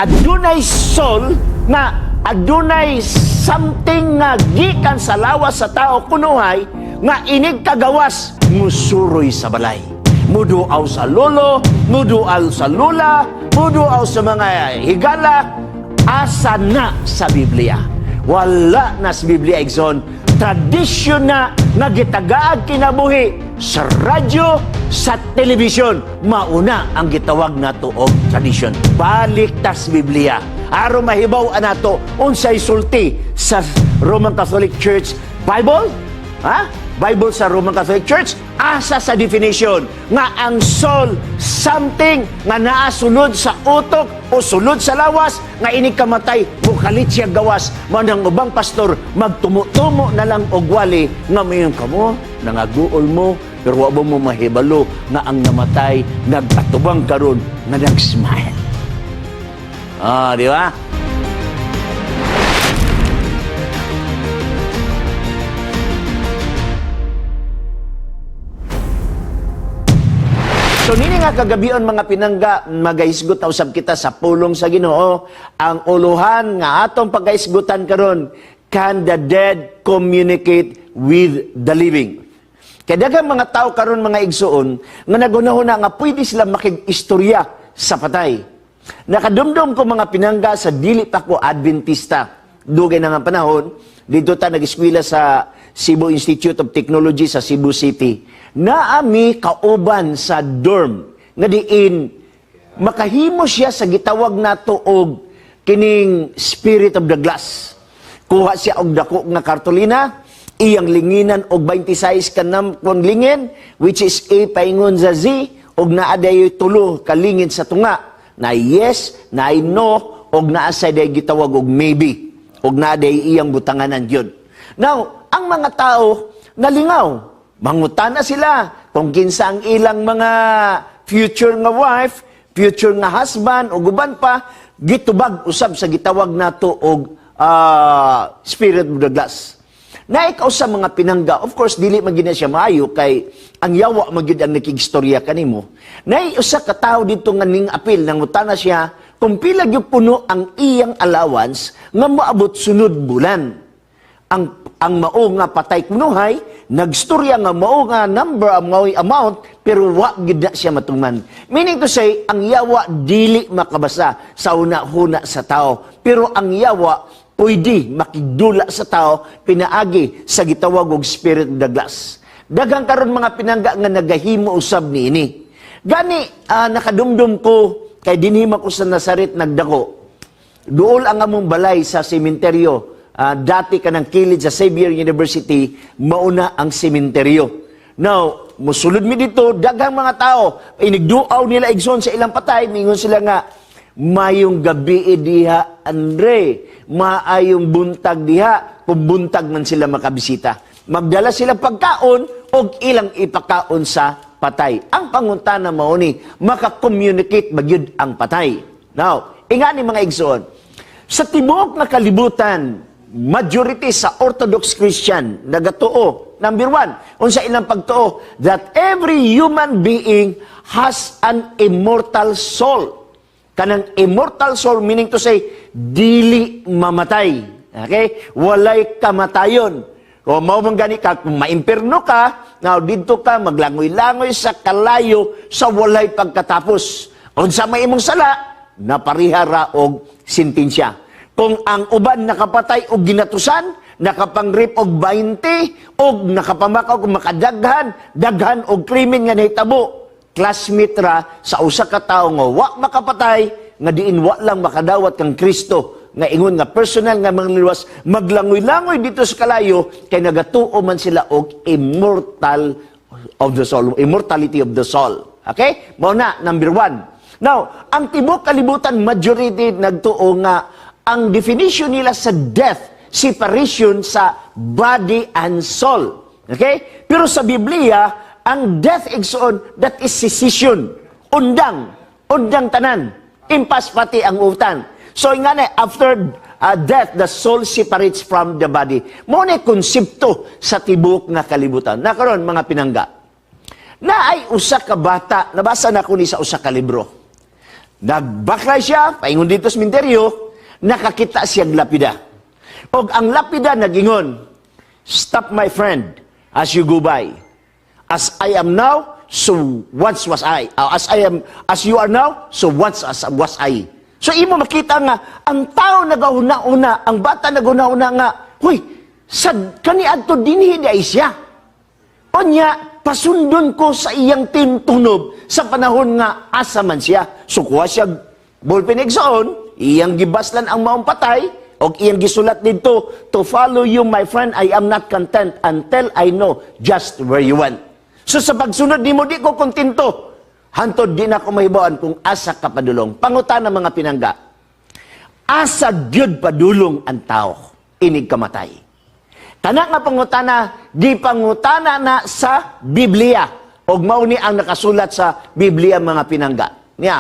adunay soul nga adunay something nga gikan sa lawas sa tao kunuhay nga inig kagawas musuroy sa balay. Muduaw sa lolo, muduaw sa lula, muduaw sa mga higala, asa na sa Biblia. Wala na sa Biblia, Igsoon. Tradisyon na nagitagaag kinabuhi sa radyo, sa telebisyon. Mauna ang gitawag na to og tradisyon. Balik tas Biblia. Aron mahibaw nato unsay sulti sa Roman Catholic Church Bible? Bible sa Roman Catholic Church, asa sa definition nga ang soul something nga naa sulod sa utok o sulod sa lawas nga inig kamatay mukalit siya gawas manang ubang pastor magtumo-tumo na lang og wali nga mayon kamo nangaguol mo pero wa mo mahibalo nga ang namatay nagpatubang karon nga nag-smile. Di ba? So nini nga kagabion mga pinangga, magaisgot na usab kita sa pulong sa Ginoo, ang uluhan nga atong pagaisgutan karon, can the dead communicate with the living? Kaya daghang mga tao karon mga igsuon nga nagunahuna nga pwede sila makig-istorya sa patay. Nakadumdum ko mga pinangga sa dili pa ko Adventista. Dugay na nga panahon, dito ta nag-eskwela sa Cebu Institute of Technology sa Cebu City. Naami kauban sa dorm nga diin makahimo siya sa gitawag nato og kining spirit of the glass. Kuha siya og dako nga kartolina, iyang linginan og 26 kanam kon lingin which is A paingon sa Z og naa dayoy tulo ka lingin sa tunga na yes, na no og naa sa day gitawag og maybe og naa day iyang butanganan gyud. Now, ang mga tao nalingaw. Mangutana sila kung kinsa ang ilang mga future nga wife, future nga husband, o guban pa, gitubag usab sa gitawag nato og spirit of the glass. Na ikaw sa mga pinangga, of course, dili man gina siya maayo kay ang yawa magyud ang nakigistorya kanimo. Na usa ka tawo dito nga ning apil, nangutana siya kung pila gyud puno ang iyang allowance nga moabot sunod bulan. Ang mao nga patay kunuhay, nagstorya nga mao nga number, mao amount, pero wa gid na siya matuman. Meaning to say, ang yawa dili makabasa sa una-huna sa tao. Pero ang yawa pwede makidula sa tao pinaagi sa gitawag og spirit of the glass. Daghang karon mga pinangga nga nagahimo usab niini. Gani nakadumdum ko kay dinhima ko sa Nazaret nagdako. Duol ang among balay sa sementeryo. Dati ka ng kilid sa Xavier University, mauna ang sementeryo. Now, musulod mi dito, daghang mga tao, inigduaw nila igsoon sa ilang patay, mingon sila nga, mayong gabi diha, Andre, maayong buntag diha, kung buntag man sila makabisita. Magdala sila pagkaon, o ilang ipakaon sa patay. Ang pangutana mao ni, maka-communicate magyud ang patay. Now, ingani mga igsoon, sa tibuok na kalibutan, majority sa Orthodox Christian nagatuo. Number 1, unsa ilang pagtuo that every human being has an immortal soul. Kanang immortal soul meaning to say dili mamatay. Okay? Walay kamatayon. O mao man gani ka kung maimpierno ka, now didto ka maglangoy-langoy sa kalayo sa walay pagkatapos. Unsa may imong sala, naparihara og sentensya. Kung ang uban nakapatay og ginatusan, nakapangrip og 20, og nakapamakaw og makadaghan, daghan og krimen nga nahitabo, classmate ra sa usa ka tawo nga wa makapatay, nga diin wa lang makadawat kang Kristo, nga ingon nga personal nga mangliwas, maglangoy-langoy dito sa kalayo, kay nagatuo man sila og immortality of the soul. Okay? Mao na, number 1. Now, ang tibok kalibutan, majority nagtuo nga ang definition nila sa death, separation sa body and soul. Okay? Pero sa Biblia, ang death igsoon, that is secession. Undang tanan. Impas pati ang utan. So nga na, after death, the soul separates from the body. Mo na konsepto sa tibok nga kalibutan. Nakaroon, mga pinangga. Na ay usa ka bata, nabasa na ko ni sa usa ka libro. Nagbaklay siya, paingon dito sa minteryo, nakakita siyang lapida. Og ang lapida nagingon, "Stop my friend as you go by. As I am now, so once was I. As you are now, so once was I." So imo makita nga, ang tao nagahuna-una, ang bata nagahuna-una nga, huy, sad kaniadto dinhi ay siya. Onya, pasundon ko sa iyang tintunob sa panahon nga asa man siya. So kuha siya ballpen igsoon, iyang gibaslan ang maong patay, o iyang gisulat dito, "To follow you, my friend, I am not content until I know just where you went." So sa pagsunod nimo di ko kontento. Hantod di na ko mahibawan kung asa ka padulong. Pangutana mga pinangga, asa gyud padulong ang tao, inig kamatay. Kana nga pangutana, di pangutana na sa Biblia. Og mauni ang nakasulat sa Biblia mga pinangga. Niya,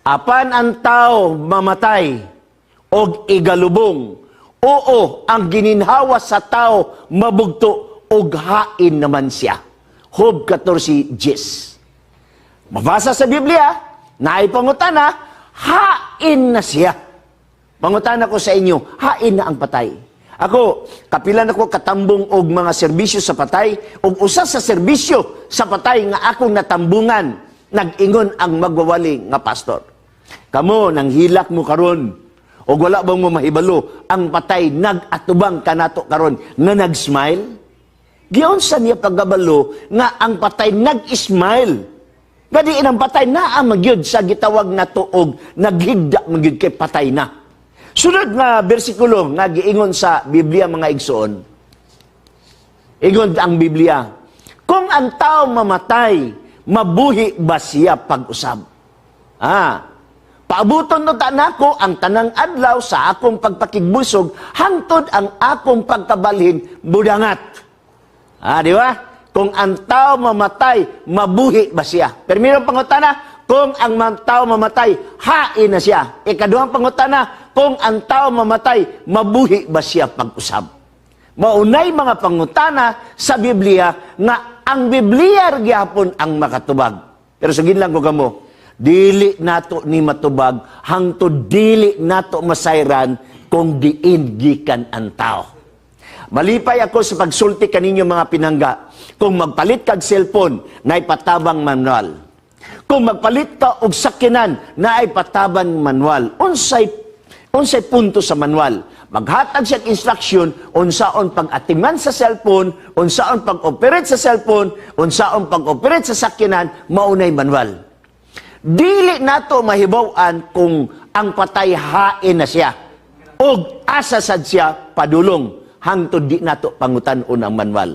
apan ang tao mamatay og igalubong, oo, ang gininhawa sa tao mabugto og hain naman siya. Job 14:10. Mabasa sa Biblia, naay pangutana, hain na siya. Pangutana ko sa inyo, hain na ang patay. Ako, kapilan ako katambong og mga serbisyo sa patay, og usa sa serbisyo sa patay nga akong natambungan, nag-ingon ang magwawali nga pastor. Kamo, nang hilak mo karon, o wala bang mo mahibalo, ang patay nag-atubang kanato karon nga nag-smile? Giyon sa niya pagkabalo nga ang patay nag-smile. Gadiin ang patay na magyud sa gitawag na tuog, naghigda magyud kay patay na. Sunod nga bersikulo nga giingon sa Biblia mga igsoon. Ingon ang Biblia, kung ang tao mamatay, mabuhi ba siya pag-usab? Paabuton no tanako ang tanang adlaw sa akong pagpakigbusog, hangtod ang akong pagkabalhin budangat. Di ba? Kung ang tao mamatay, mabuhi ba siya? Permirong pangutana, kung ang tao mamatay, hain na siya. Ikaduhang pangutana, kung ang tao mamatay, mabuhi ba siya pag-usab? Maunay mga pangutana sa Biblia nga ang Biblia gyapon ang makatubag. Pero sagin lang ko kamo, dili nato ni matubag, hangtod dili nato masayran kung diin gikan ang tao. Malipay ako sa pagsulti kaninyo mga pinangga, kung magpalit kag cellphone na ipatabang manual. Kung magpalit ka og sakyanan na ipatabang manual, unsay punto sa manual. Maghatag siya instruction unsaon pag-atiman sa cellphone, unsaon pag-operate sa cellphone, unsaon pag-operate sa sakyanan, maunay manual. Dili nato mahibaw-an kung ang patay hain na siya og asa sad siya padulong hangtod di nato pangutan-on ang manual.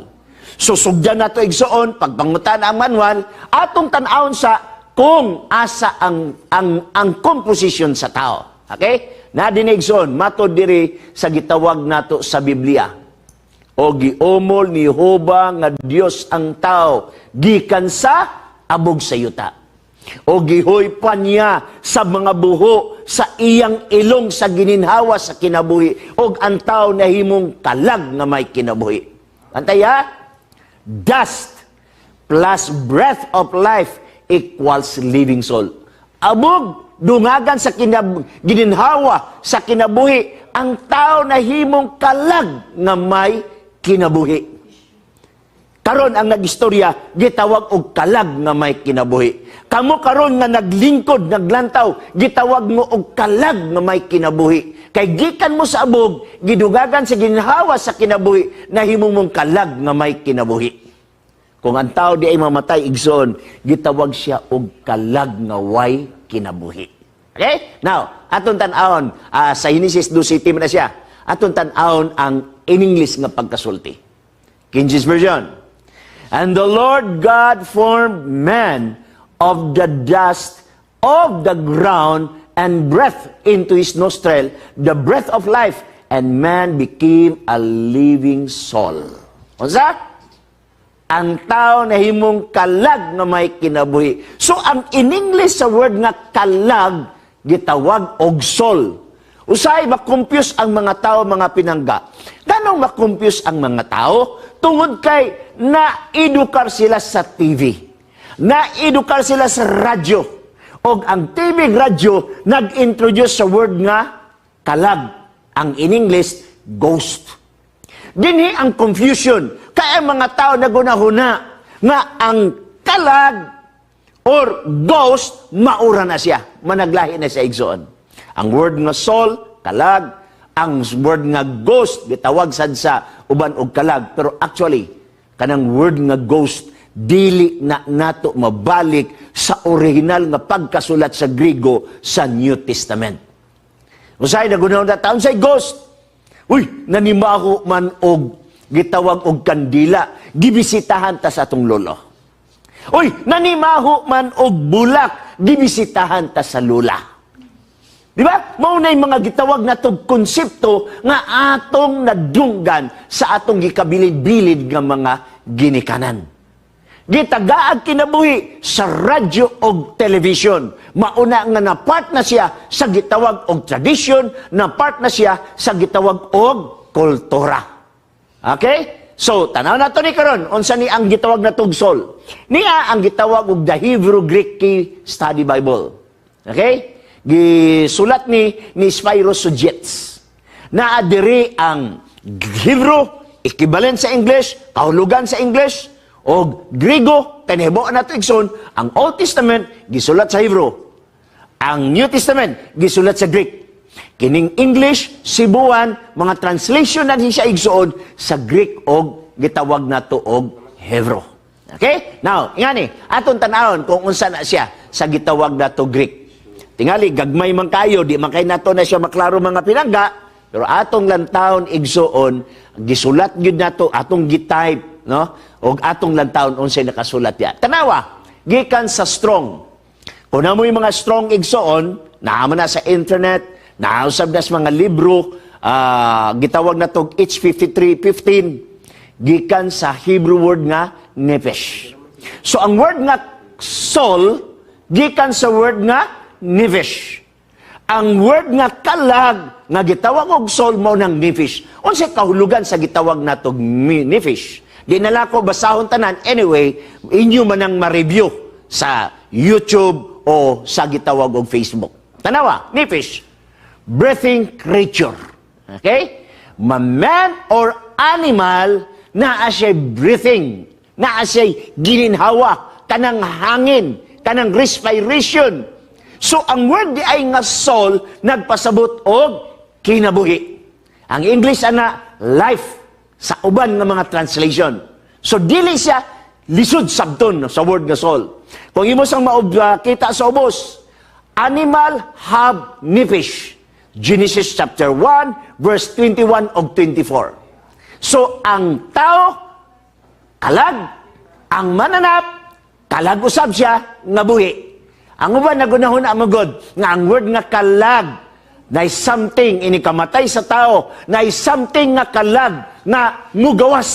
Susugdan nato igsoon pagpangutan ang manual atong tan-awon sa kung asa ang composition sa tao. Okay? Nadinigson matod diri sa gitawag nato sa Biblia. O giomol ni Jehova nga Dios ang tao gikan sa abog sa yuta. O gihoy pa niya sa mga buho sa iyang ilong sa gininhawa sa kinabuhi. Og ang tao nahimong kalag nga may kinabuhi. Antaya, dust plus breath of life equals living soul. Abog, dungagan sa gininhawa sa kinabuhi, ang tao nahimong kalag nga may kinabuhi. Karon ang nagistorya, gitawag og kalag nga may kinabuhi. Kamo karon nga naglingkod, naglantaw, gitawag mo og kalag nga may kinabuhi. Kay gikan mo sa abog, gidugagan sa ginhawa sa kinabuhi, nahimong mong kalag nga may kinabuhi. Kung ang tao di ay mamatay igsoon, gitawag siya og kalag nga way kinabuhi. Okay? Now, aton tan-awon, sa Genesis 2:7 na siya, aton tan-awon ang in English nga pagkasulti. King James Version. And the Lord God formed man of the dust of the ground and breathed into his nostril the breath of life, and man became a living soul. Unsa? Ang tao nahimong kalag nga may kinabuhi. So ang in English sa word nga kalag gitawag og soul. Usay makumpyus ang mga tao, mga pinangga. Ganong makumpyus ang mga tao? Tungod kay na-edukar sila sa TV, na-edukar sila sa radyo, O ang TV radyo nag-introduce sa word nga kalag. Ang in English, ghost. Dinhi ang confusion. Kaya mga tao nagunahuna nga ang kalag or ghost, maura na siya. Managlahi na siya igsoon. Ang word nga soul, kalag. Ang word nga ghost, gitawag sad sa uban og kalag. Pero actually, kanang word nga ghost, dili na nato mabalik sa original nga pagkasulat sa Griego sa New Testament. Usay nagunaw na taon say ghost. Uy, nanimaho man og gitawag og kandila, gibisitahan ta sa atong lolo. Uy, nanimaho man og bulak, gibisitahan ta sa lula. Di ba? Maunay mga gitawag na itong konsepto nga atong nadunggan sa atong gikabilid-bilid nga mga ginikanan. Gitagaag kinabuhi sa radyo o television. Mauna nga na part na siya sa gitawag og tradisyon, na part na siya sa gitawag og kultura. Okay? So, tanaw na to ni karon unsa ni ang gitawag na tugsol. Niya ang gitawag og the Hebrew Greek Key Study Bible. Okay? Gisulat ni Spyro Sugets. Naa diri ang Hebrew, equivalent sa English, kahulugan sa English, o Griego, kanihiboan nato igsoon, ang Old Testament, gisulat sa Hebrew. Ang New Testament, gisulat sa Greek. Kining English, Cebuan, mga translation na siya igsoon sa Greek o gitawag nato og Hebrew. Okay? Now, ingani, aton tanawon kung unsa na siya sa gitawag nato Greek. Tingali, gagmay man kayo, di man kay nato na siya maklaro mga pinangga, pero atong lantawon igsoon, gisulat gyud nato, atong gitype, no? O atong lantawon unsay nakasulat ya. Tanawa, gikan sa Strong. Kung na mo yung mga Strong igsoon, naamo na sa internet, nausab na sa mga libro, gitawag na tog H5315, gikan sa Hebrew word nga nefesh. So ang word nga soul, gikan sa word nga nefesh. Ang word nga kalag, nga gitawag og soul, mao nang nefesh. Unsay kahulugan sa gitawag na tog nefesh? Di nala ko basahon tanan. Anyway, inyo man ang ma-review sa YouTube o sa gitawag og Facebook. Tanawa, nefesh, breathing creature. Okay? Man or animal na asya breathing, na asya gininhawa, kanang hangin, kanang respiration. So, ang word di ay nga soul, nagpasabot og kinabuhi. Ang English ana, life, sa uban nga mga translation. So, dili siya lisod sabton sa word nga soul. Kung imo sang kita sa ubos, animal have nefesh. Genesis chapter 1, verse 21 og 24. So, ang tao, kalag, ang mananap, kalag usab siya, nga buhi. Ang uban nagunahon ang magod, nga ang word nga kalag, na something inikamatay sa tao, na something nga kalag, na mugawas.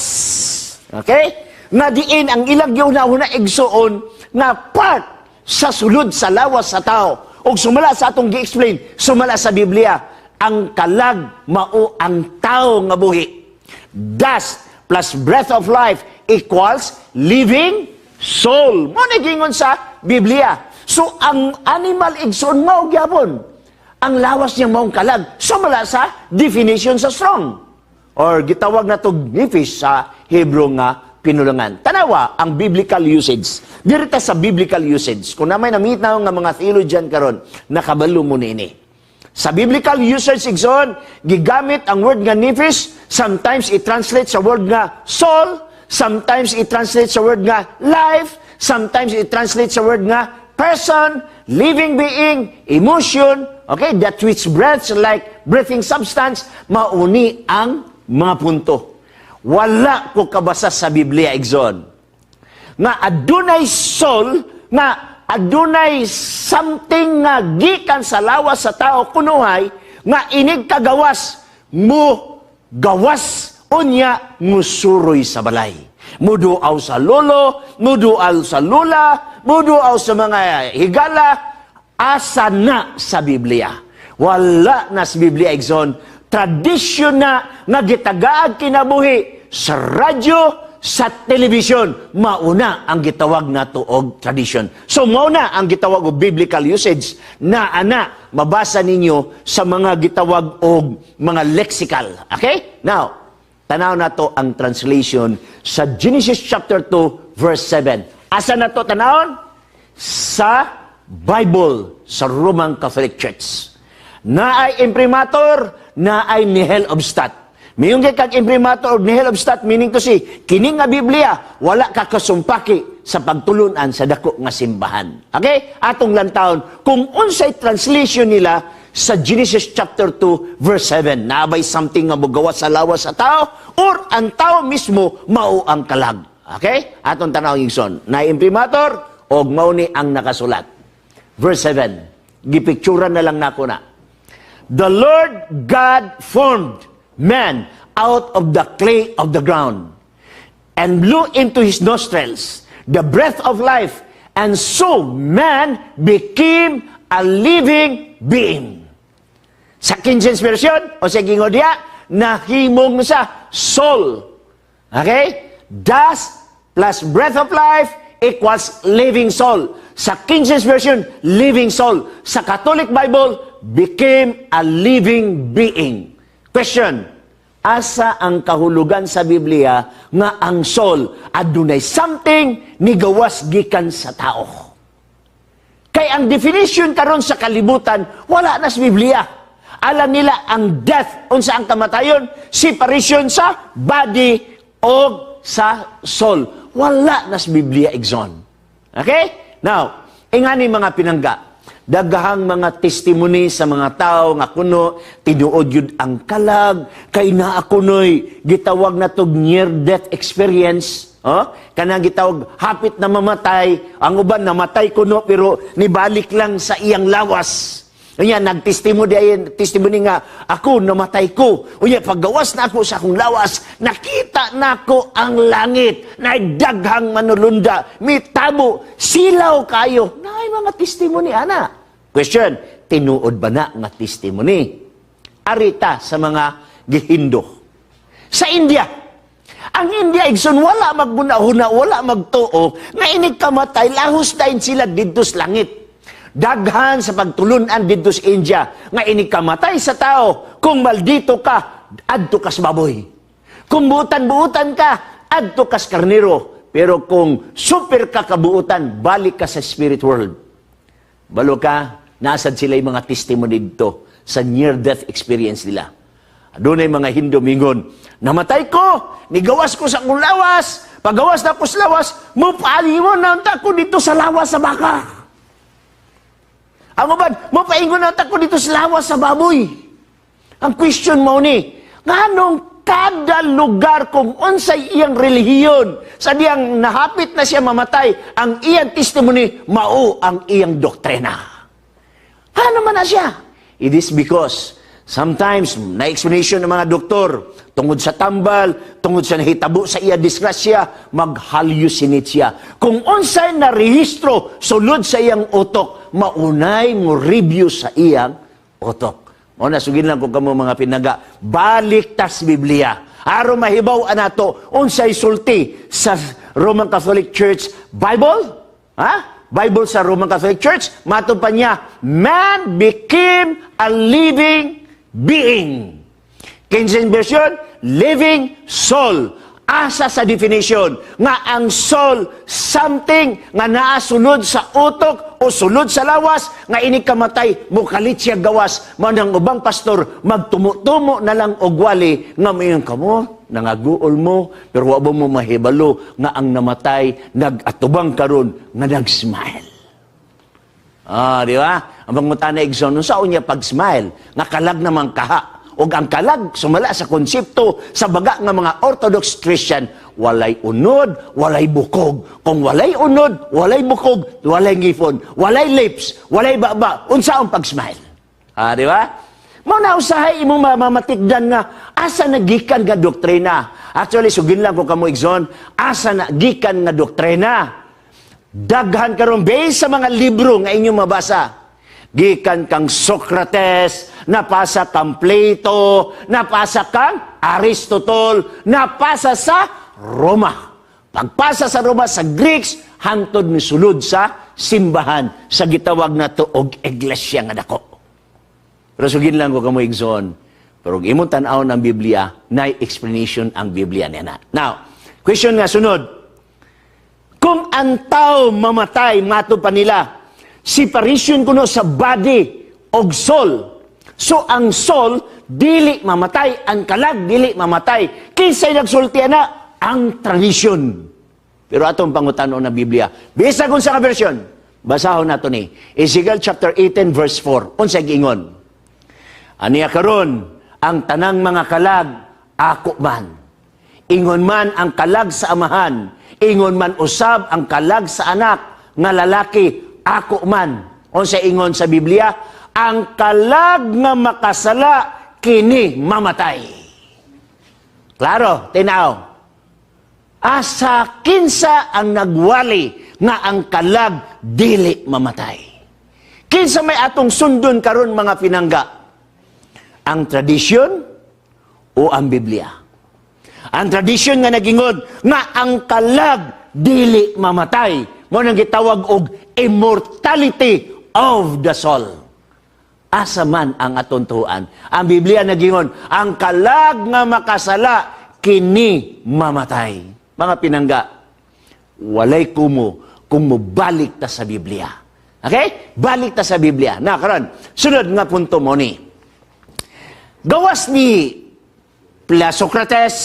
Okay? Nga diin ang ilang giuna-una igsuon, na part sa sulod sa lawas sa tao. O sumala sa atong gi-explain, sumala sa Biblia, ang kalag mao ang tao nga buhi. Dust plus breath of life equals living soul. Mo nagingon sa Biblia. So ang animal igsoon mao gyapon. Ang lawas niya maong kalag. Sumala sa definition sa Strong. Or gitawag na to nefesh sa Hebrew nga pinulungan. Tanawa ang biblical usage. Dirita sa biblical usage. Kung na may namitaw nga mga theologian karon, nakabalo mo nini. Sa biblical usage igsoon, gigamit ang word nga nefesh, sometimes i-translate sa word nga soul, sometimes i-translate sa word nga life, sometimes i-translate sa word nga person, living being, emotion, okay, that which breathes like breathing substance, mauni ang mga punto. Wala ko kabasa sa Biblia igsoon nga adunay soul, nga adunay something nga gikan sa lawas sa tao kunuhay, nga inig kagawas mo gawas unya musuroy sa balay. Muduaw sa lolo, muduaw sa lula, muduaw sa mga higala, asa na sa Biblia. Wala na sa Biblia igsoon. Tradisyon na nga gitagaag kinabuhi sa radyo, sa television, mauna ang gitawag nato og tradition. So mauna ang gitawag og biblical usage na ana mabasa ninyo sa mga gitawag og mga lexical. Okay? Now, tanaw nato ang translation sa Genesis chapter 2 verse 7. Asa nato tanawon? Sa Bible sa Roman Catholic Church. Na ay imprimatur, na ay nihil obstat. Mayong kag imprimatur o nihil obstat, meaning to say, kining nga Biblia, wala ka kasumpaki sa pagtulunan sa dako nga simbahan. Okay? Atong lantawon, kung unsay translation nila sa Genesis chapter 2, verse 7, naabay something nga magawa sa lawas sa tao, or ang tao mismo, mao ang kalag. Okay? Atong tanaw yung son, na imprimatur, o mao ni ang nakasulat. Verse 7, gipicturan na lang nako na. The Lord God formed man out of the clay of the ground and blew into his nostrils the breath of life, and so man became a living being. Sa King James Version, o sa Gingodia, nahimong sa soul. Okay? Dust plus breath of life equals living soul. Sa King James Version, living soul. Sa Catholic Bible, became a living being. Question, asa ang kahulugan sa Biblia nga ang soul adunay something ni gawas gikan sa tao? Kay ang definition karon sa kalibutan, wala na sa Biblia. Alam nila ang death, unsa ang kamatayon, separation sa body o sa soul. Wala na sa Biblia igsoon. Okay? Now, ingani mga pinangga, daghang mga testimony sa mga tao nga kuno tinuod yun ang kalag kay naa kunoy gitawag na tog near death experience, kanang gitawag hapit na mamatay, ang uban namatay kuno pero nibalik lang sa iyang lawas. Unya testimony nga ako namatay ko. Unya paggawas na ako sa akong lawas, nakita nako ang langit, na daghang manulunda, mitabo, silaw kayo. Naay mga testimony ana. Question, tinuod ba na nga testimony? Arita sa mga Gihindo. Sa India, ang India igsoon wala magbunahuna, wala magtuo, nga inig kamatay lahos dayon sila didto sa langit. Daghan sa pagtulunan dito sa India, nga inikamatay sa tao, kung maldito ka, adto kas baboy. Kung buutan-buutan ka, adto kas karnero. Pero kung super ka kabuutan, balik ka sa spirit world. Balo ka, nasad sila yung mga testimony dito sa near-death experience nila. Doon ay mga Hindu mingon, namatay ko, nigawas ko sa akong lawas, pagawas na ko sa lawas, mupali mo na ko dito sa lawas sa baka. Ang ubad, mapaingon na ko dito sa lawas sa baboy. Ang question mo ni, nganong kada lugar kung unsay iyang relihiyon, sa diyang nahapit na siya mamatay, ang iyang testimony, mao ang iyang doktrina. Ano man na siya? It is because sometimes, na-explanation ng mga doktor, tungod sa tambal, tungod sa nahitabo sa iya disgrasya, mag-hallucinate siya. Kung unsay na rehistro, sulod sa iyang utok, maunay mo review sa iyang utok. Muna, sugin lang ko kamo mga pinaga, balik tas Biblia. Aro mahibaw anato, unsay sulti sa Roman Catholic Church Bible? Bible sa Roman Catholic Church, matod pa niya, man became a living being. King James Version, living soul. Asa sa definition nga ang soul something nga naa sulod sa utok o sulod sa lawas nga ini kamatay mukalit siya gawas manang ubang pastor magtumo-tumo na lang og wali nga mayon kamo nangaguol mo pero wa mo mahibalo nga ang namatay nagatubang karon nga nag-smile. Di ba? Ang pangutana igsoon sa unya pag-smile nga kalag namang kaha. O ang kalag, sumala sa konsepto, sa baga nga mga Orthodox Christian, walay unod, walay bukog. Kung walay unod, walay bukog, walay ngipon, walay lips, walay baba, unsa ang pag-smile. Di ba? Muna usahay imong mamatikdan nga, asa nagikan nga doktrina. Actually, sugin lang ko kamo igsoon, asa nagikan nga doktrina. Daghan karon based sa mga libro nga inyong mabasa. Gikan kang Socrates, napasa kang Plato, napasa kang Aristotle, napasa sa Roma. Pagpasa sa Roma, sa Greeks, hangtod ni sulod sa simbahan, sa gitawag na to og iglesia nga dako. Pero sugin lang ko kamo igsoon. Pero imong tan-aw ng Biblia, na explanation ang Biblia niya na. Now, question nga sunod. Kung ang tao mamatay, mato pa nila, separation kuno sa body og soul. So ang soul, dili mamatay, ang kalag, dili mamatay. Kinsay nagsulti na? Ang tradisyon. Pero atong pangutanon na Biblia, bisa kung sa version, basahon nato ni Ezekiel chapter 18 verse 4. Unsay giingon? Aniya karon ang tanang mga kalag ako man. Ingon man ang kalag sa amahan, ingon man usab ang kalag sa anak nga lalaki ako man. Unsay ingon sa Biblia? Ang kalag nga makasala kini mamatay. Klaro, tinaw. Asa kinsa ang nagwali nga ang kalag dili mamatay. Kinsa may atong sundon karon mga pinangga? Ang tradisyon o ang Biblia? Ang tradisyon nga nagingon nga ang kalag dili mamatay. Mo nang gitawag og immortality of the soul. Asa man ang aton tuan? Ang Biblia nagingon, ang kalag nga makasala kini mamatay. Mga pinangga, walay kumo kung mubalik ta sa Biblia. Okay? Balik ta sa Biblia. Na, karon, sunod nga punto mo ni. Gawas ni Socrates,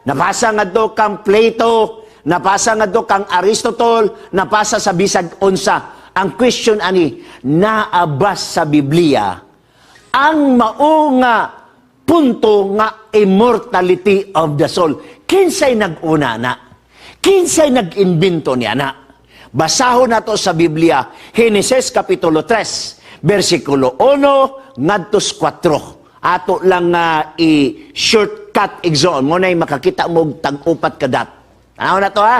napasa nga do kang Plato, napasa nga do kang Aristotle, napasa sa bisag unsa. Ang question ani, naabas sa Biblia ang mao nga punto nga immortality of the soul. Kinsay nag-una na? Kinsay nag-imbento niya na? Basahon nato sa Biblia, Genesis Kapitulo 3, versikulo 1, ngadtos 4. Ato lang nga i-shortcut exon. Mo na'y makakita mo tag-upat kadat. Ano na to ha?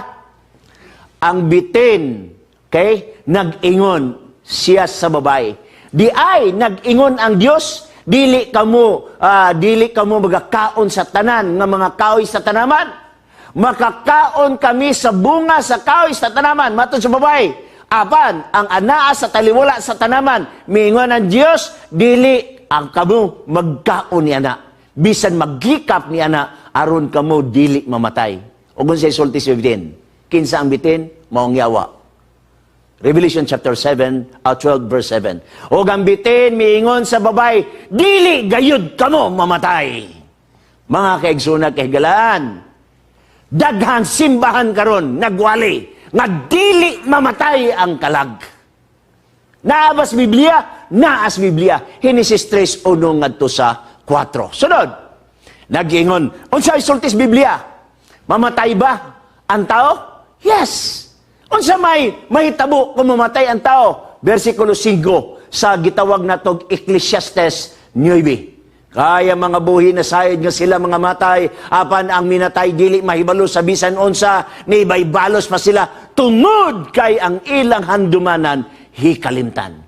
Ang bitin, okay, nag-ingon siya sa babae. Di ay, nag-ingon ang Diyos, dili kamo magakaon sa tanan nga mga kahoy sa tanaman. Makakaon kami sa bunga sa kahoy sa tanaman. Matod sa babae, apan ang anaa sa taliwala sa tanaman, miingon ang Dios, dili ang kamo magkaon ni ana. Bisan maghikap ni ana, aron kamo dili mamatay. Ugon sa isulti 15. Kinsa ang bitin, maong yawa. Revelation chapter 12 verse 7. O gambitin, miingon sa babay, dili gayud kamo mamatay. Mga kaigsoon kahigalaan, daghang simbahan karon nagwali, nga dili mamatay ang kalag. Naabas Biblia, naas Biblia. Genesis 3, 1 ngadto sa 4. Sunod, nag-ingon, unsa isultis Biblia? Mamatay ba ang tao? Yes. Unsa may mahitabo kung mamatay ang tao? Versikulo 5 sa gitawag na tog Ecclesiastes 9. Kaya mga buhi na sayod nga sila mga matay, apan ang minatay dili mahibalo sa bisan unsa, ni baybalos pa sila tungod kay ang ilang handumanan hikalimtan.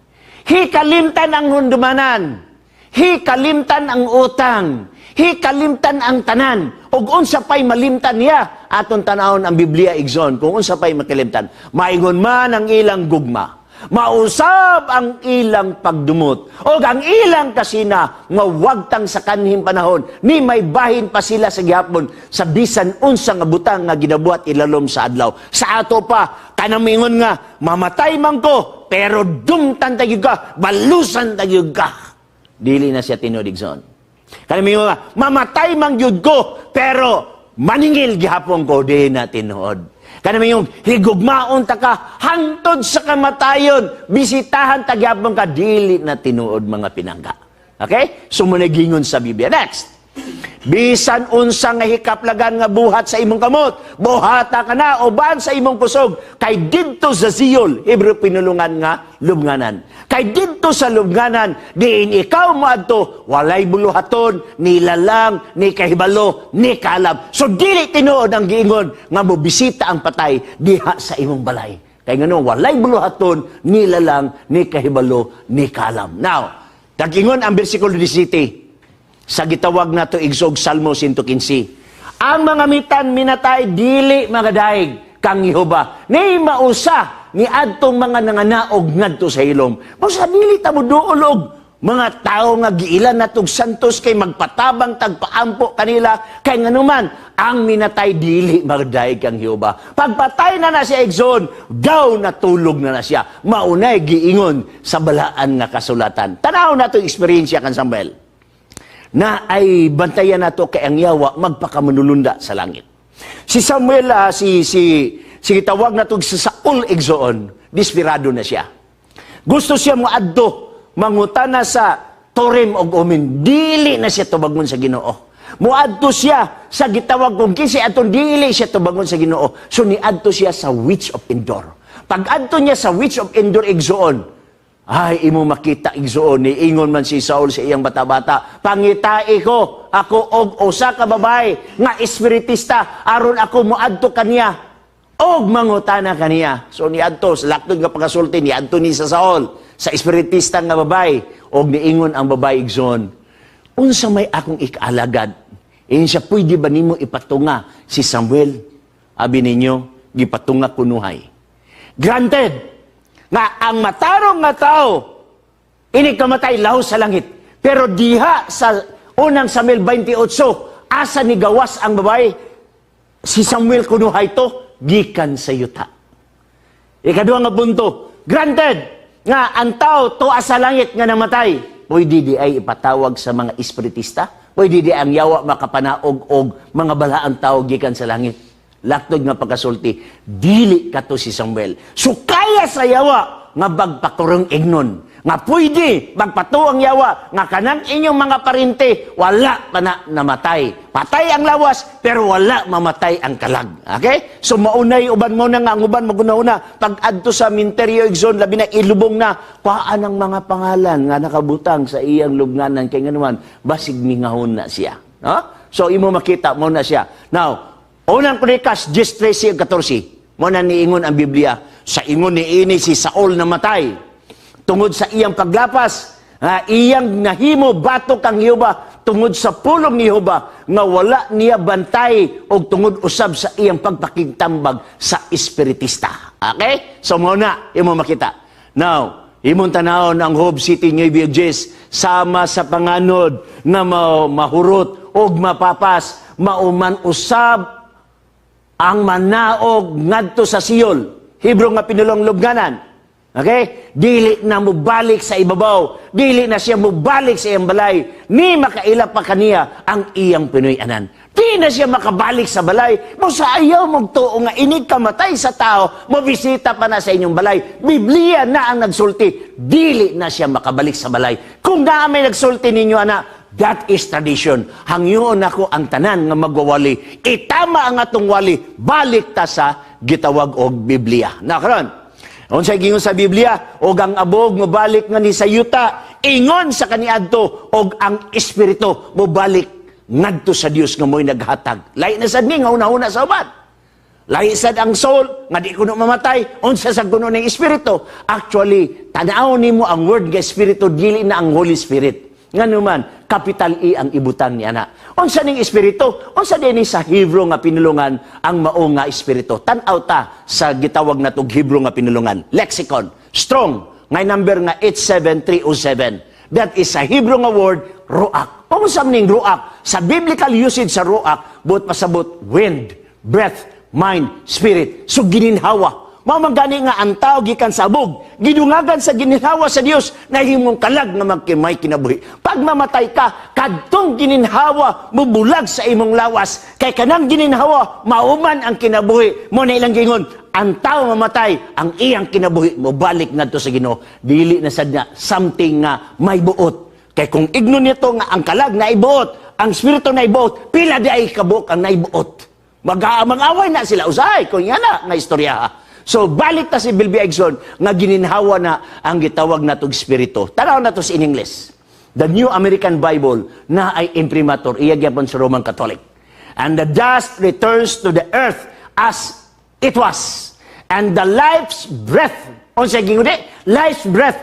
Hikalimtan ang handumanan. Hikalimtan ang utang. Hikalimtan ang tanan. Og unsa pay malimtan niya, aton tanawon ang Biblia igsoon kung unsa pay makalimtan. Maingon man ang ilang gugma, mausab ang ilang pagdumot, og ang ilang kasina mawagtang sa kanhing panahon, ni may bahin pa sila sa gihapon sa bisan unsa nga butang nga ginabuhat ilalom sa adlaw. Sa ato pa kanang mingon nga mamatay man ko pero dumtan tagyud ka, balusan tagyud ka. Dili na siya tinuod igsoon. Kanang mingon nga mamatay man gyud ko pero maningil gihapon ko di na tinuod. Kanang yung higugmaon ta ka hangtod sa kamatayon, bisitahan ta gihapon ka dili na tinuod mga pinangga. Okay? So mo nagingon sa Biblia. Next. Bisan unsa nga hikaplagan nga buhat sa imong kamot, buhata ka na uban sa imong kusog, kay didto sa Ziyol, Hebrew pinulungan nga lubnganan. Kay didto sa lubnganan, diin ikaw moadto, walay buluhaton, ni lalang, ni kahibalo, ni kalab. So dili tinuod ang giingon nga mobisita ang patay diha sa imong balay. Kay ngano walay buluhaton, ni lalang, ni kahibalo, ni kalab. Now, tag-ingon ang bersikulo 17. Sa gitawag na to igsog Salmo 115. ang mga mitan minatay dili magadaig kang Yehova. Ni mausa ni adtong mga nanganaog ngadto sa hilom. Mausa dili ta mo duolog mga tao nga giilan natog santos kay magpatabang tagpaampo kanila kay nganuman ang minatay dili magdaig kang Yehova. Pagpatay na siya Exon, daw natulog na siya. Maunay giingon sa balaan nga kasulatan. Tanaw na to eksperyensya kan Samuel. Na ay bantayan nato kay ang Yawa magpakamanulunda sa langit. Si Samuel si tawag na to sa Saul Exon, desperado na siya. Gusto siya moadto mangutana sa Torim og Umin, dili na siya tubangon sa Ginoo. Muadto siya sa gitawag kong kisi aton dili siya tubangon sa Ginoo. So niadto siya sa Witch of Endor. Pag adto niya sa Witch of Endor Igsoon, ay imo makita Igsoon ni ingon man si Saul sa iyang bata-bata, pangitai ko ako og usa ka babae nga espiritista aron ako muadto kaniya og mangutana kaniya. So niadto sa laktod nga pagasulti niadto ni sa Saul sa espiritista nga babay og niingon ang babay Igsoon, unsa may akong ikaalagad, siya pwede ba nimo ipatunga si Samuel? Abi ninyo, gipatunga kunuhay. Granted, nga ang matarong nga tao, ini kamatay laho sa langit. Pero diha sa unang Samuel 28, asa ni gawas ang babay, si Samuel kunuhay to, gikan sa yuta. Ikaduha nga punto, granted, nga ang tao tuwa sa langit nga namatay, pwede di ay ipatawag sa mga espiritista, pwede di ang Yawa makapanaog og mga balaang tao gikan sa langit. Laktod nga pagkasulti, dili kato si Samuel. So kaya sa Yawa nga bagpakurong ignon, nga pwede magpatuang Yawa nga kanang inyong mga parente wala pa na namatay. Patay ang lawas pero wala mamatay ang kalag. Okay? So maunay uban mo na nga ang uban maguna-una pag adto sa Minterio Exon labi na ilubong na paan ang mga pangalan nga nakabutang sa iyang lubnganan kay nganuman basig mingahon na siya. No? So imo makita mo na siya. Now, unang Kronikas 10:13-14 mo na niingon ang Biblia sa ingon ni ini si Saul namatay tungod sa iyang paglapas, iyang nahimo batok ang Yehova tungod sa pulong ni Yehova nga wala niya bantay o tungod usab sa iyang pagpakigtambag sa espiritista. Okay? So muna, imo makita. Now, imong tanawon ang Hope City Nueva Ecija sama sa panganod nga mahurot og mapapas, mauman usab ang manaog ngadto sa Siol. Hebro nga pinulong lubnganan. Okay? Dili na mo balik sa ibabaw. Dili na siya mo balik sa iyang balay. Ni makaila pa kaniya ang iyang pinuyanan. Di na siya makabalik sa balay. Mo sa ayaw magtuo nga inig kamatay sa tao, mabisita pa na sa inyong balay. Biblia na ang nagsulti. Dili na siya makabalik sa balay. Kung na may nagsulti ninyo, anak, that is tradition. Hangyoon ako ang tanan nga magwawali. Itama ang atong wali. Balik ta sa gitawag og Biblia. Nakaroon. Unsay gingon sa Biblia, og ang abog mobalik nga ni sa yuta, ingon sa kaniadto, og ang espiritu mobalik ngadto sa Dios nga mo'y naghatag. Lain na sad ni nga una-una sa uban. Lain sad ang soul nga di kuno mamatay, unsa sa kuno ng espiritu. Actually, tanaw nimo ang word nga espiritu dili na ang Holy Spirit. Nganuman, capital E ang ibutan niya na. Unsa ning espiritu? Unsa dinhi sa Hebrew nga pinulungan ang mao nga espiritu? Tan-aw ta sa gitawag natong Hebrew nga pinulungan. Lexicon, strong, ngay number nga 87307. That is sa Hebrew nga word, ruach. Unsa ning ruach? Sa biblical usage sa ruach, buot pasabot wind, breath, mind, spirit. So gininhawa. Mamagani nga ang tao gikan sa abog, gidungagan sa gininhawa sa Dios na himong kalag nga magkimay kinabuhi. Pag mamatay ka, kadtong gininhawa mubulag sa imong lawas, kay kanang gininhawa mauman ang kinabuhi. Mo na ilang gingon, ang tao mamatay, ang iyang kinabuhi mobalik ngadto sa Ginoo. Dili na sad nga something nga may buot. Kay kung ignon nito nga ang kalag na ibuot, ang spirito na ibuot, pila di ay kabuk ang naibuot. Mag-away na sila usay kung yan na nga istorya. So, balik ta si Bilby Exon nga gininhawa na ang gitawag natong espiritu. Tanaw na to in English. The New American Bible na ay imprimatur. Iya gyapon sa Roman Catholic. And the dust returns to the earth as it was. And the life's breath, unsa gingude? Life's breath.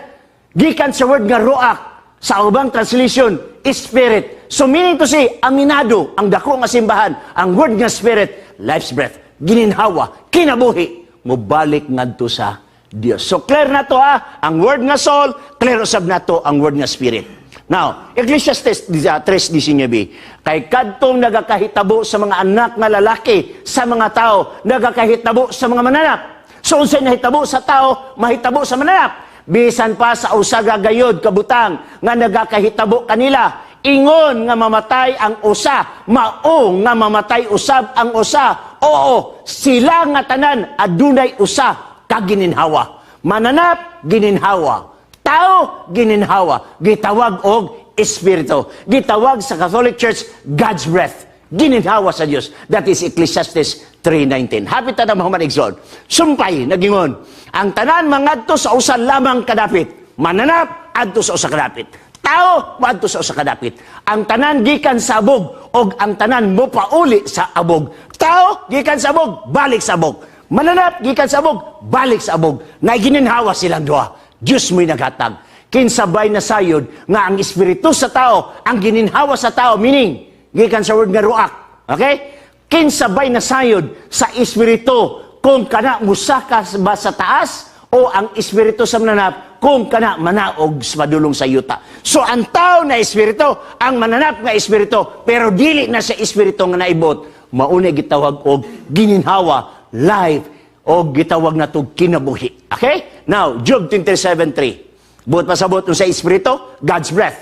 Gikan sa word nga ruach. Sa ubang translation, spirit. So meaning to say, aminado ang dako nga simbahan, ang word nga spirit, life's breath, gininhawa, kinabuhi, mubalik ngadto sa Dios. So clear na to ang word nga soul, clear usab na to ang word nga spirit. Now, Ecclesiastes 3:19, kay kadtong nagakahitabo sa mga anak nga lalaki sa mga tao, nagakahitabo sa mga mananap. So unsay nahitabo sa tao, mahitabo sa mananap. Bisan pa sa usa gagayod kabutang nga nagakahitabo kanila, ingon nga mamatay ang usa, mao nga mamatay usab ang usa. Oo, sila nga tanan adunay usa ka gininhawa. Mananap, gininhawa. Tao, gininhawa. Gitawag og espiritu. Gitawag sa Catholic Church, God's breath. Gininhawa sa Dios. That is Ecclesiastes 3:19. Hapit na mahuman exod. Sumpay, nagingon, ang tanan mangadto sa usa lamang kadapit. Mananap, adto sa usa kadapit. Tao, adto sa usa kadapit. Ang tanan gikan sa abog, og ang tanan mo pauli sa abog. Tao, gikan sa abog, balik sa abog. Mananap, gikan sa abog, balik sa abog. Na gininhawa silang duha. Diyos mo'y naghatag. Kinsabay na sayod nga ang espiritu sa tao, ang gininhawa sa tao, meaning, gikan sa word nga ruak. Okay? Kinsabay na sayod sa espiritu kung kana musaka ba sa taas o ang espiritu sa mananap kung kana manaog sa padulong sa yuta. So ang tao na espiritu, ang mananap nga espiritu, pero dili na sa espiritu nga naibot, maunay gitawag og gininhawa, life, o gitawag na to kinabuhi. Okay? Now, Job 27:3. Buot pasabot sa espiritu, God's breath.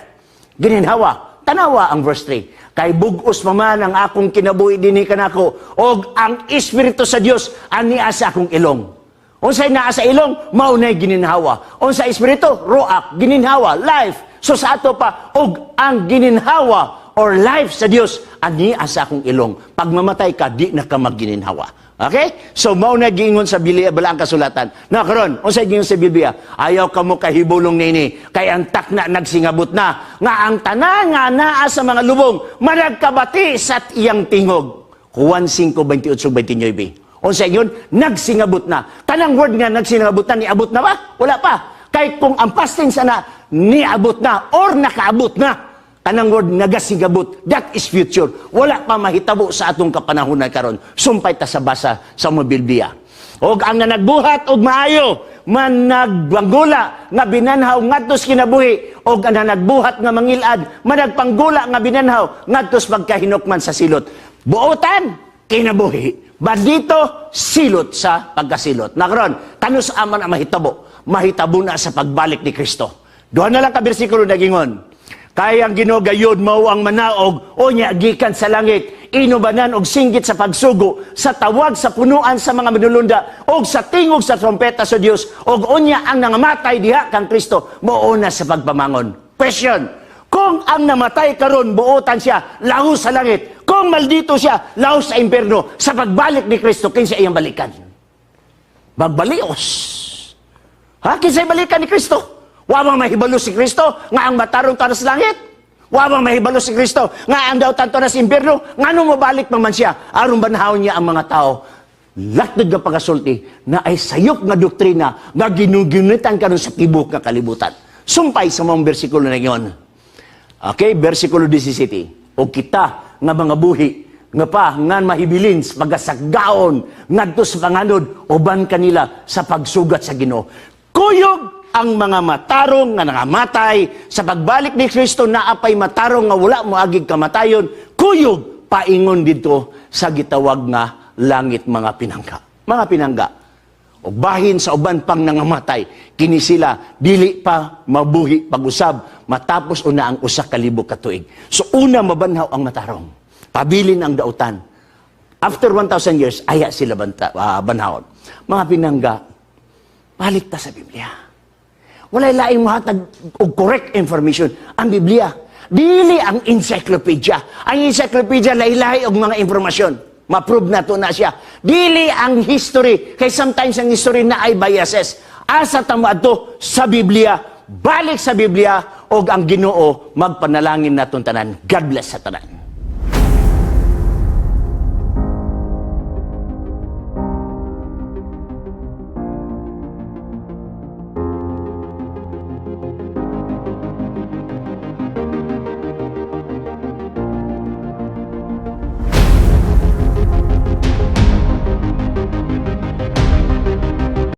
Gininhawa. Tanawa ang verse 3. Kay bugos pa man ang akong kinabuhi dinhi kanako, og ang espiritu sa Dios ania sa akong ilong. Unsay naa sa ilong, maunay gininhawa. Unsay espiritu, ruach, gininhawa, life. So sa ato pa, og ang gininhawa or life sa Dios ania sa akong ilong. Pag mamatay ka, di na ka maggininhawa. Okay? So, mao na giingon sa Biblia, bala ang kasulatan. Na karon, unsay giingon sa Biblia? Ayaw ka mo kahibulong nini, kay ang takna nagsingabot na, nga ang tanan nga naa sa mga lubong, managkabati sa iyang tingog. Juan 5:28-29. Unsay yun? Nagsingabot na. Tanang word nga nagsingabot na, niabot na ba? Wala pa. Kay kung ang past tense na, niabot na, or nakaabot na. Kanang word nagasigabot, that is future. Wala pa mahitabo sa atong kapanahunan karon. Sumpay ta sa basa sa mga Biblia. Og ang nanagbuhat og maayo, managbanggula nga binanhaw ngadtos kinabuhi, og ang nanagbuhat nga mangilad, managpanggula nga binanhaw ngadtos pagkahinukman sa silot. Buotan, kinabuhi. Badito, silot sa pagkasilot. Na karon, kanus aman ang mahitabo na sa pagbalik ni Kristo. Duha na lang ka bersikulo nagingon. Kaya ang Ginoo gayud mao ang manaog o nya gikan sa langit, inubanan og singgit sa pagsugo, sa tawag sa punuan sa mga manulunda, og sa tingog sa trompeta sa Dios, og unya ang nangamatay diha kang Kristo mouna sa pagpamangon. Question: kung ang namatay karon buotan siya, lahos sa langit, kung maldito siya, lahos sa impierno, sa pagbalik ni Kristo, kinsa iyang balikan? Magbalios. Kinsa balikan ni Kristo? Wawang mahibalo si Kristo nga ang matarong tayo sa langit. Wawang mahibalo si Kristo nga ang daw tanto na sa impierno. Nga nung mabalik man siya, aron banahon niya ang mga tao. Latod nga pagasulti na ay sayop nga doktrina nga ginugunitan karon sa tibok nga kalibutan. Sumpay sa mga bersikulo na yon. Okay, bersikulo 17. O kita nga mga buhi nga pa nga mahibilin sa pagasaggaon ngadto sa panganod uban kanila sa pagsugat sa Ginoo. Kuyog ang mga matarong nga nangamatay sa pagbalik ni Kristo na apay matarong nga wala moagig kamatayon, kuyog paingon dito sa gitawag nga langit mga pinangga. Mga pinangga, o bahin sa uban pang nangamatay, kini sila dili pa mabuhi pag-usab matapos una ang usa ka libo ka tuig. So una mabanhaw ang matarong, pabilin ang dautan. After 1,000 years, aya sila banhawon. Mga pinangga, balik ta sa Biblia. Walay laing mahatag og correct information ang Biblia. Dili ang encyclopedia. Ang encyclopedia lahi-lahi og mga impormasyon. Ma-prove na to na siya. Dili ang history. Kay sometimes ang history na ay biases. Asa tamo adto sa Biblia, balik sa Biblia og ang Ginoo magpanalangin naton tanan. God bless sa tanan.